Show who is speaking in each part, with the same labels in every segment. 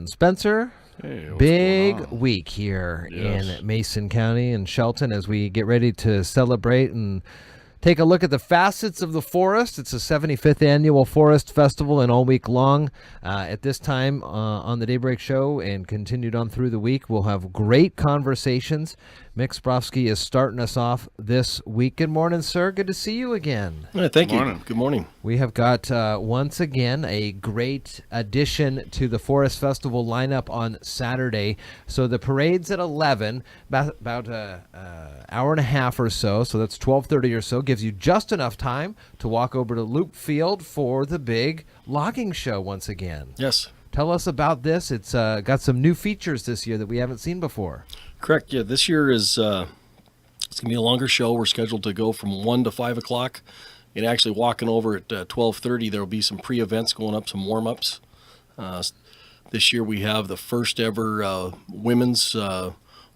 Speaker 1: Spencer,
Speaker 2: Hey, what's
Speaker 1: big
Speaker 2: going on?
Speaker 1: week here
Speaker 2: Yes.
Speaker 1: in Mason County and Shelton as we get ready to celebrate and take a look at the facets of the forest. It's the 75th annual Forest Festival, and all week long at this time on the Daybreak Show and continued on through the week, we'll have great conversations. Mick Sprouffske is starting us off this week. Good morning, sir. Good to see you again.
Speaker 3: Yeah, thank
Speaker 2: Good
Speaker 3: you.
Speaker 2: morning.
Speaker 3: Good morning.
Speaker 1: We have got, once again, a great addition to the Forest Festival lineup on Saturday. So the parade's at 11, about an hour and a half or so. So that's 12:30 or so. Gives you just enough time to walk over to Loop Field for the big logging show once again.
Speaker 3: Yes,
Speaker 1: Tell us about this. It's got some new features this year that we haven't seen before.
Speaker 3: correct. Yeah, this year is it's going to be a longer show. We're scheduled to go from 1 to 5 o'clock. And actually walking over at 12:30, there will be some pre-events going up, some warm-ups. This year we have the first ever women's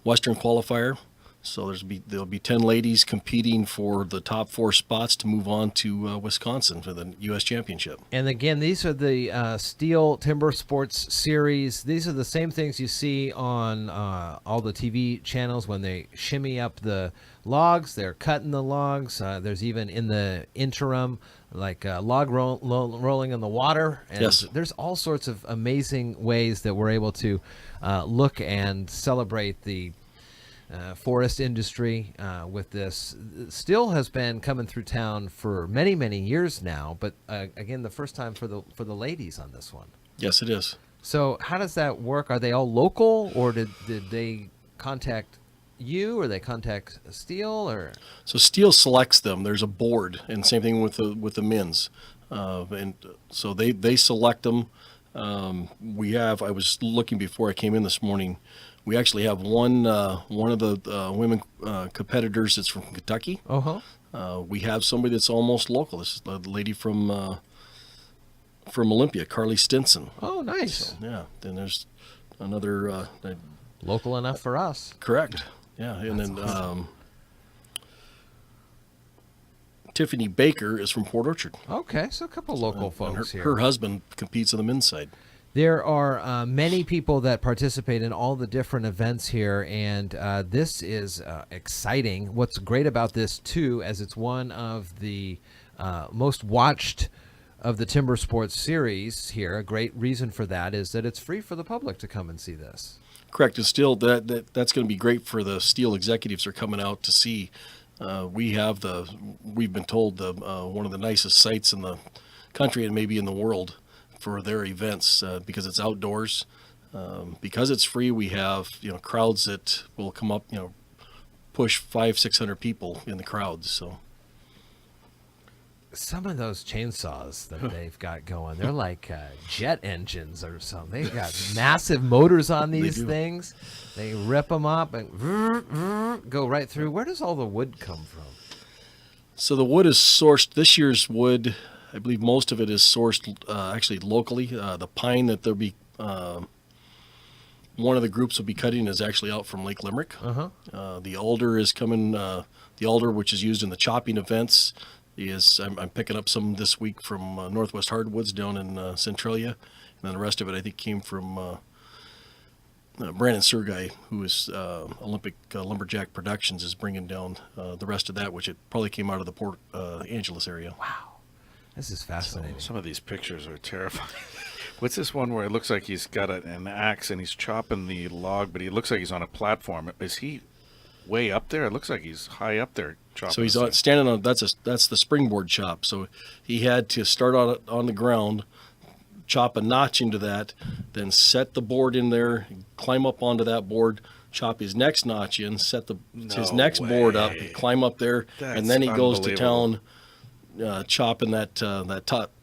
Speaker 3: Western qualifier. So there'll be 10 ladies competing for the top 4 spots to move on to Wisconsin for the U.S. Championship.
Speaker 1: And again, these are the Steel Timber Sports Series. These are the same things you see on all the TV channels when they shimmy up the logs. They're cutting the logs. There's even in the interim, like log rolling in the water. And
Speaker 3: Yes.
Speaker 1: there's all sorts of amazing ways that we're able to look and celebrate the forest industry with this. Steel has been coming through town for many, many years now, but again, the first time for the ladies on this one.
Speaker 3: Yes, it is.
Speaker 1: So how does that work? Are they all local, or did they contact you, or they contact Steel, or?
Speaker 3: So Steel selects them. There's a board, and same thing with the men's, and so they select them. I was looking before I came in this morning. We actually have one of the women competitors that's from Kentucky. We have somebody that's almost local. This is the lady from Olympia, Carly Stinson.
Speaker 1: Oh, nice.
Speaker 3: So, yeah. Then there's another.
Speaker 1: Local enough for us.
Speaker 3: Correct. Yeah, and then Tiffany Baker is from Port Orchard.
Speaker 1: Okay, so a couple local
Speaker 3: And
Speaker 1: folks here.
Speaker 3: her husband competes on the men's side.
Speaker 1: There are many people that participate in all the different events here, and this is exciting. What's great about this, too, as it's one of the most watched of the Timber Sports series here, a great reason for that is that it's free for the public to come and see this.
Speaker 3: Correct. And still, that's going to be great for the steel executives that are coming out to see. We've been told one of the nicest sites in the country and maybe in the world for their events because it's outdoors. Because it's free, we have crowds that will come up, push 500-600 people in the crowds. So
Speaker 1: Some of those chainsaws that they've got going, they're like jet engines or something. They've got massive motors on these
Speaker 3: do.
Speaker 1: things. They rip them up and go right through. Where does all the wood come from?
Speaker 3: So the wood is sourced. This year's wood, I believe most of it is sourced actually locally. The pine that they'll be, one of the groups will be cutting is actually out from Lake Limerick. The alder is coming. The alder, which is used in the chopping events, I'm picking up some this week from Northwest Hardwoods down in Centralia, and then the rest of it I think came from Brandon Sergei, who is Olympic Lumberjack Productions, is bringing down the rest of that, which it probably came out of the Port Angeles area.
Speaker 1: Wow, this is fascinating.
Speaker 2: Some of these pictures are terrifying. What's this one where it looks like he's got an axe and he's chopping the log, but he looks like he's on a platform? Is he way up there? It looks like he's high up there chopping.
Speaker 3: So he's
Speaker 2: this thing.
Speaker 3: standing on that's the springboard chop. So he had to start on the ground, chop a notch into that, then set the board in there, climb up onto that board, chop his next notch in, set his next board up, climb up there,
Speaker 2: That's
Speaker 3: and then he goes to
Speaker 2: unbelievable.
Speaker 3: town chopping that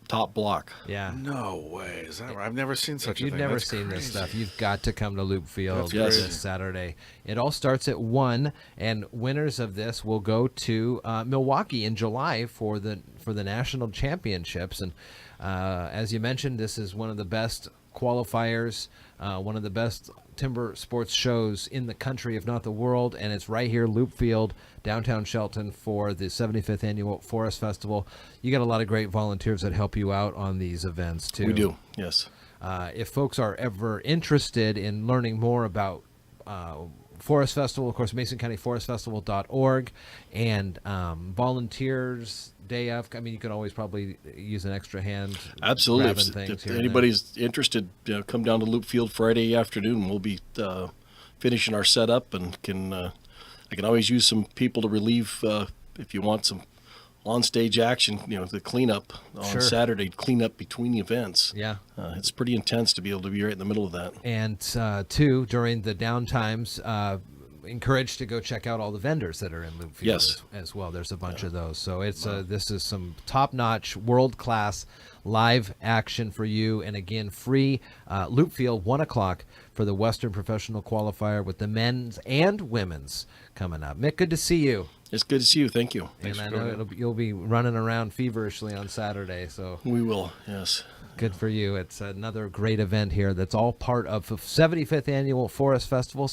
Speaker 3: top block.
Speaker 1: Yeah.
Speaker 2: No way. Is that right? I've never seen such
Speaker 1: If
Speaker 2: a
Speaker 1: you've
Speaker 2: thing.
Speaker 1: never
Speaker 2: That's
Speaker 1: seen this
Speaker 2: crazy.
Speaker 1: stuff, you've got to come to Loop Field
Speaker 2: That's
Speaker 1: this
Speaker 3: crazy.
Speaker 1: Saturday. It all starts at 1, and winners of this will go to Milwaukee in July for the national championships. And as you mentioned, this is one of the best qualifiers, one of the best timber sports shows in the country, if not the world, and it's right here, Loop Field, downtown Shelton, for the 75th Annual Forest Festival. You got a lot of great volunteers that help you out on these events, too.
Speaker 3: We do, yes.
Speaker 1: if folks are ever interested in learning more about Forest Festival, of course, MasonCountyForestFestival.org, and volunteers day of. I mean, you could always probably use an extra hand.
Speaker 3: Absolutely.
Speaker 1: grabbing things
Speaker 3: If
Speaker 1: here and there.
Speaker 3: anybody's interested, come down to Loop Field Friday afternoon. We'll be finishing our setup, and I can always use some people to relieve if you want some on-stage action, the cleanup on
Speaker 1: Sure.
Speaker 3: Saturday, clean up between the events.
Speaker 1: Yeah.
Speaker 3: It's pretty intense to be able to be right in the middle of that.
Speaker 1: And two, during the downtimes, encouraged to go check out all the vendors that are in Loop Field
Speaker 3: Yes.
Speaker 1: as well. There's a bunch of those. So it's this is some top-notch, world-class live action for you. And again, free Loop Field, 1 o'clock for the Western Professional Qualifier with the men's and women's coming up. Mick, good to see you.
Speaker 3: It's good to see you. Thank you.
Speaker 1: And I know you'll be running around feverishly on Saturday, so
Speaker 3: We will, yes.
Speaker 1: good for you. It's another great event here that's all part of the 75th Annual Forest Festival.